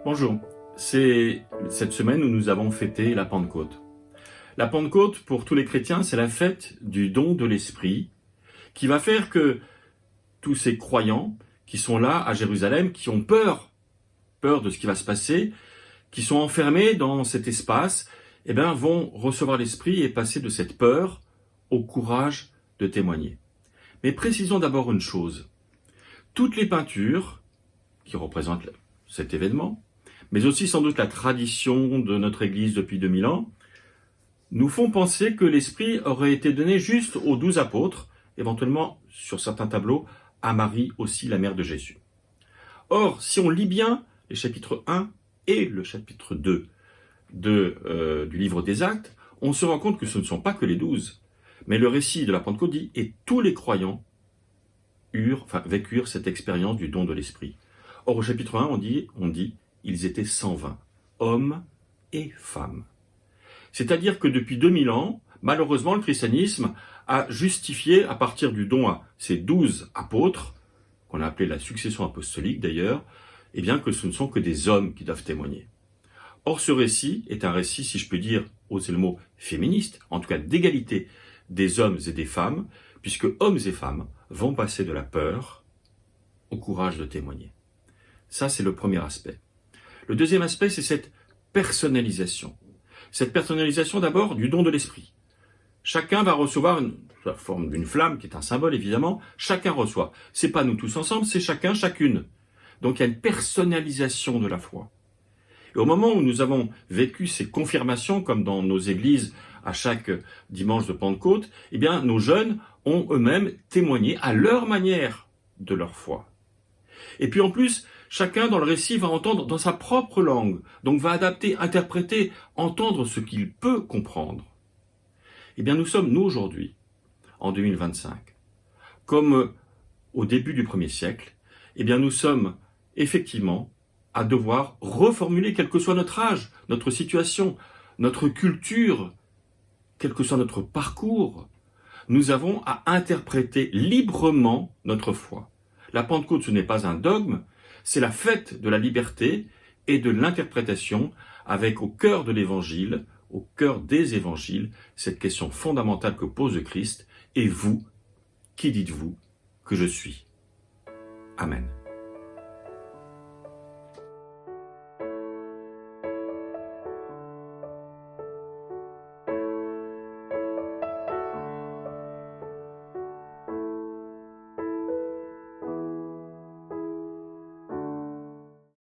Bonjour, c'est cette semaine où nous avons fêté la Pentecôte. La Pentecôte, pour tous les chrétiens, c'est la fête du don de l'Esprit qui va faire que tous ces croyants qui sont là à Jérusalem, qui ont peur de ce qui va se passer, qui sont enfermés dans cet espace, vont recevoir l'Esprit et passer de cette peur au courage de témoigner. Mais précisons d'abord une chose. Toutes les peintures qui représentent cet événement, mais aussi sans doute la tradition de notre Église depuis 2000 ans, nous font penser que l'Esprit aurait été donné juste aux 12 apôtres, éventuellement sur certains tableaux, à Marie aussi, la mère de Jésus. Or, si on lit bien les chapitres 1 et le chapitre 2 du livre des Actes, on se rend compte que ce ne sont pas que les 12, mais le récit de la Pentecôte dit « et tous les croyants vécurent cette expérience du don de l'Esprit ». Or, au chapitre 1, on dit ils étaient 120, hommes et femmes. C'est-à-dire que depuis 2000 ans, malheureusement, le christianisme a justifié, à partir du don à ces 12 apôtres, qu'on a appelé la succession apostolique d'ailleurs, que ce ne sont que des hommes qui doivent témoigner. Or, ce récit est un récit, si je peux dire, oser le mot féministe, en tout cas d'égalité des hommes et des femmes, puisque hommes et femmes vont passer de la peur au courage de témoigner. Ça, c'est le premier aspect. Le deuxième aspect, c'est cette personnalisation. Cette personnalisation d'abord du don de l'Esprit. Chacun va recevoir la forme d'une flamme, qui est un symbole évidemment, chacun reçoit. C'est pas nous tous ensemble, c'est chacun, chacune. Donc il y a une personnalisation de la foi. Et au moment où nous avons vécu ces confirmations, comme dans nos églises à chaque dimanche de Pentecôte, nos jeunes ont eux-mêmes témoigné à leur manière de leur foi. Et puis en plus, chacun dans le récit va entendre dans sa propre langue, donc va adapter, interpréter, entendre ce qu'il peut comprendre. Nous sommes, nous aujourd'hui, en 2025, comme au début du 1er siècle, nous sommes effectivement à devoir reformuler, quel que soit notre âge, notre situation, notre culture, quel que soit notre parcours, nous avons à interpréter librement notre foi. La Pentecôte, ce n'est pas un dogme, c'est la fête de la liberté et de l'interprétation avec au cœur de l'Évangile, au cœur des évangiles, cette question fondamentale que pose le Christ. Et vous, qui dites-vous que je suis? Amen.